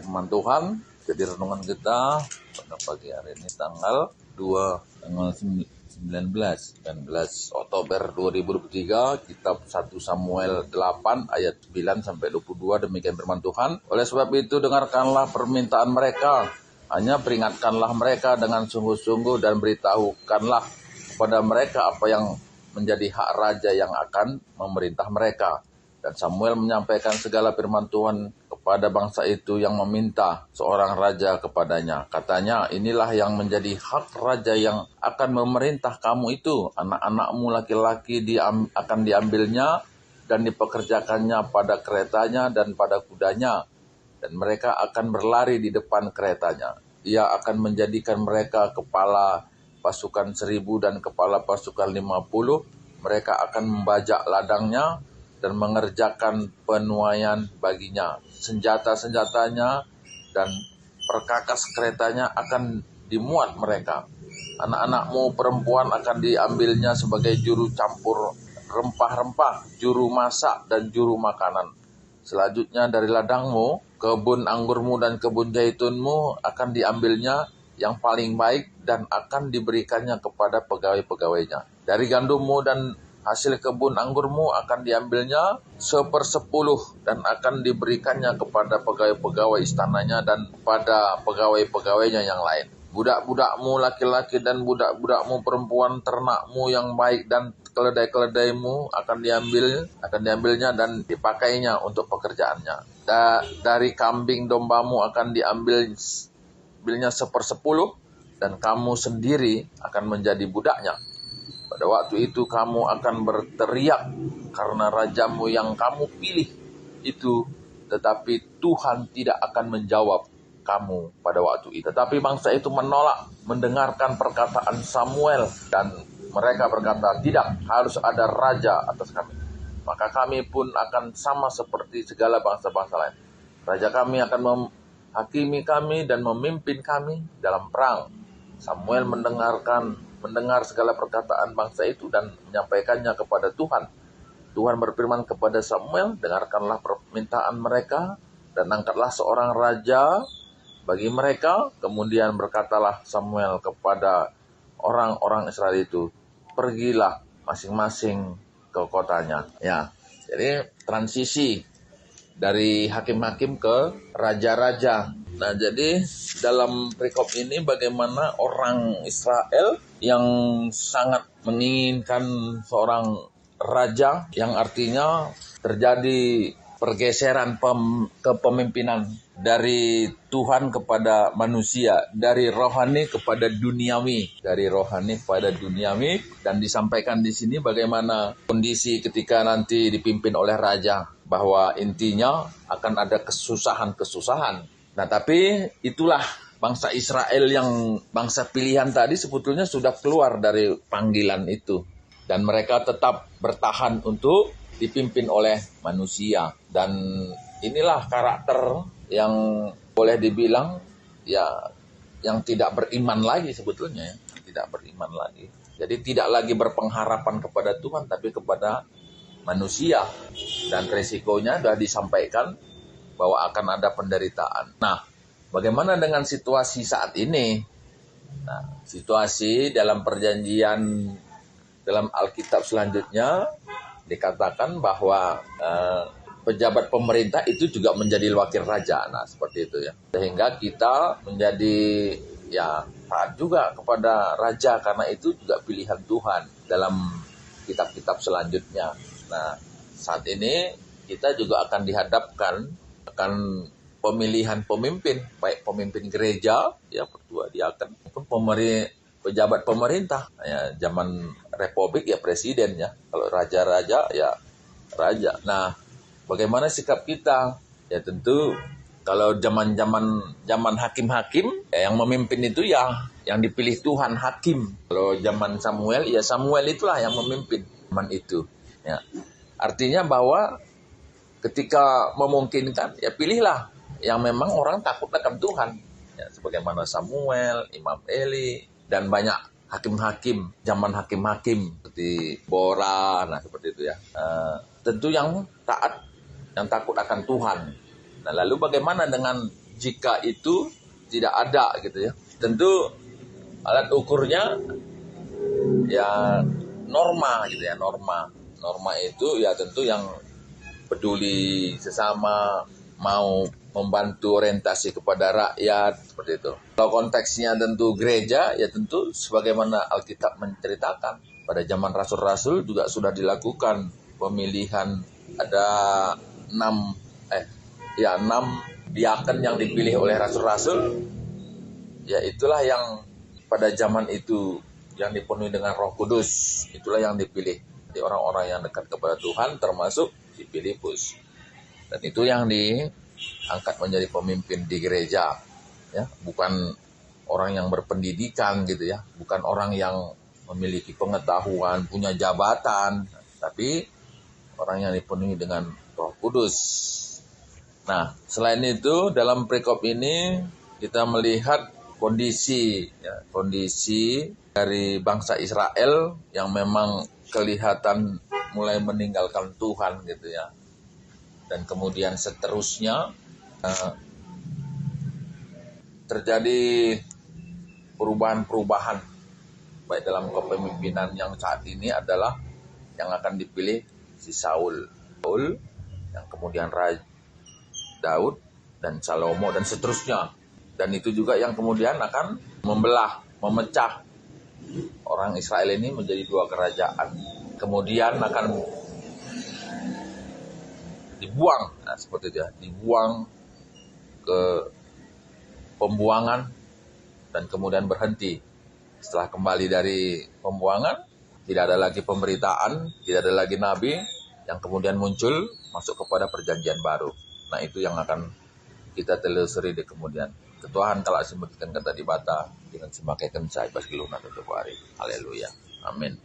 firman Tuhan. Jadi renungan kita pada pagi hari ini tanggal 19 Oktober 2023, kitab 1 Samuel 8 ayat 9 sampai 22, demikian firman Tuhan. Oleh sebab itu dengarkanlah permintaan mereka, hanya peringatkanlah mereka dengan sungguh-sungguh dan beritahukanlah kepada mereka apa yang menjadi hak raja yang akan memerintah mereka. Dan Samuel menyampaikan segala firman Tuhan kepada bangsa itu yang meminta seorang raja kepadanya. Katanya, inilah yang menjadi hak raja yang akan memerintah kamu itu. Anak-anakmu laki-laki akan diambilnya dan dipekerjakannya pada keretanya dan pada kudanya. Dan mereka akan berlari di depan keretanya. Ia akan menjadikan mereka kepala pasukan 1.000 dan kepala pasukan 50. Mereka akan membajak ladangnya dan mengerjakan penuaian baginya. Senjata-senjatanya dan perkakas keretanya akan dimuat mereka. Anak-anakmu perempuan akan diambilnya sebagai juru campur rempah-rempah, juru masak dan juru makanan. Selanjutnya dari ladangmu, kebun anggurmu dan kebun jaitunmu akan diambilnya yang paling baik dan akan diberikannya kepada pegawai-pegawainya. Dari gandummu dan hasil kebun anggurmu akan diambilnya 1/10 dan akan diberikannya kepada pegawai-pegawai istananya dan pada pegawai-pegawainya yang lain. Budak-budakmu laki-laki dan budak-budakmu perempuan, ternakmu yang baik dan keledai-keledaimu akan diambilnya dan dipakainya untuk pekerjaannya. Dari kambing dombamu akan diambilnya 1/10 dan kamu sendiri akan menjadi budaknya. Pada waktu itu kamu akan berteriak karena rajamu yang kamu pilih itu, tetapi Tuhan tidak akan menjawab kamu pada waktu itu. Tetapi bangsa itu menolak mendengarkan perkataan Samuel dan mereka berkata, tidak, harus ada raja atas kami. Maka kami pun akan sama seperti segala bangsa-bangsa lain. Raja kami akan menghakimi kami dan memimpin kami dalam perang. Samuel mendengar segala perkataan bangsa itu dan menyampaikannya kepada Tuhan. Tuhan berfirman kepada Samuel, dengarkanlah permintaan mereka dan angkatlah seorang raja bagi mereka. Kemudian berkatalah Samuel kepada orang-orang Israel itu, pergilah masing-masing ke kotanya. Ya, jadi transisi dari hakim-hakim ke raja-raja. Nah, jadi dalam perikop ini bagaimana orang Israel yang sangat menginginkan seorang raja, yang artinya terjadi pergeseran kepemimpinan dari Tuhan kepada manusia, dari rohani kepada duniawi, dan disampaikan di sini bagaimana kondisi ketika nanti dipimpin oleh raja, bahwa intinya akan ada kesusahan-kesusahan. Nah, tapi itulah bangsa Israel yang bangsa pilihan tadi sebetulnya sudah keluar dari panggilan itu. Dan mereka tetap bertahan untuk dipimpin oleh manusia. Dan inilah karakter yang boleh dibilang ya yang tidak beriman lagi sebetulnya. Tidak beriman lagi. Jadi tidak lagi berpengharapan kepada Tuhan tapi kepada manusia. Dan resikonya sudah disampaikan bahwa akan ada penderitaan. Nah, bagaimana dengan situasi saat ini? Nah, situasi dalam perjanjian dalam Alkitab selanjutnya dikatakan bahwa pejabat pemerintah itu juga menjadi wakil raja. Nah, seperti itu ya. Sehingga kita menjadi taat juga kepada raja karena itu juga pilihan Tuhan dalam kitab-kitab selanjutnya. Nah, saat ini kita juga akan dihadapkan akan pemilihan pemimpin, baik pemimpin gereja, ya pertua diaken, maupun pejabat pemerintah. Ya, zaman republik ya presiden ya, kalau raja-raja ya raja. Nah, bagaimana sikap kita? Ya tentu kalau zaman hakim-hakim ya, yang memimpin itu ya yang dipilih Tuhan hakim. Kalau zaman Samuel ya Samuel itulah yang memimpin zaman itu. Ya, artinya bahwa ketika memungkinkan, ya pilihlah yang memang orang takut akan Tuhan. Ya, sebagaimana Samuel, Imam Eli, dan banyak hakim-hakim, zaman hakim-hakim, seperti Bora, nah seperti itu ya. Tentu yang taat, yang takut akan Tuhan. Nah, lalu bagaimana dengan jika itu tidak ada gitu ya. Tentu alat ukurnya ya norma gitu ya, norma itu ya tentu yang peduli sesama, mau membantu orientasi kepada rakyat seperti itu. Kalau konteksnya tentu gereja ya tentu sebagaimana Alkitab menceritakan pada zaman rasul-rasul juga sudah dilakukan pemilihan. Ada 6 diaken yang dipilih oleh rasul-rasul. Ya itulah yang pada zaman itu yang dipenuhi dengan Roh Kudus, itulah yang dipilih. Jadi orang-orang yang dekat kepada Tuhan termasuk si Filipus. Dan itu yang diangkat menjadi pemimpin di gereja. Ya, bukan orang yang berpendidikan gitu ya, bukan orang yang memiliki pengetahuan, punya jabatan, tapi orang yang dipenuhi dengan Roh Kudus. Nah, selain itu dalam perikop ini kita melihat kondisi dari bangsa Israel yang memang kelihatan mulai meninggalkan Tuhan gitu ya. Dan kemudian seterusnya terjadi perubahan-perubahan baik dalam kepemimpinan yang saat ini adalah yang akan dipilih si Saul yang kemudian Raja Daud dan Salomo dan seterusnya. Dan itu juga yang kemudian akan memecah orang Israel ini menjadi 2 kerajaan. Kemudian akan dibuang, seperti itu ya, dibuang ke pembuangan dan kemudian berhenti. Setelah kembali dari pembuangan, tidak ada lagi pemberitaan, tidak ada lagi nabi yang kemudian muncul masuk kepada perjanjian baru. Nah itu yang akan kita telusuri di kemudian. Ketuhan kalau simbahkan kata di bata dengan semakai kencai pas kiluna tutup hari. Haleluya. Amin.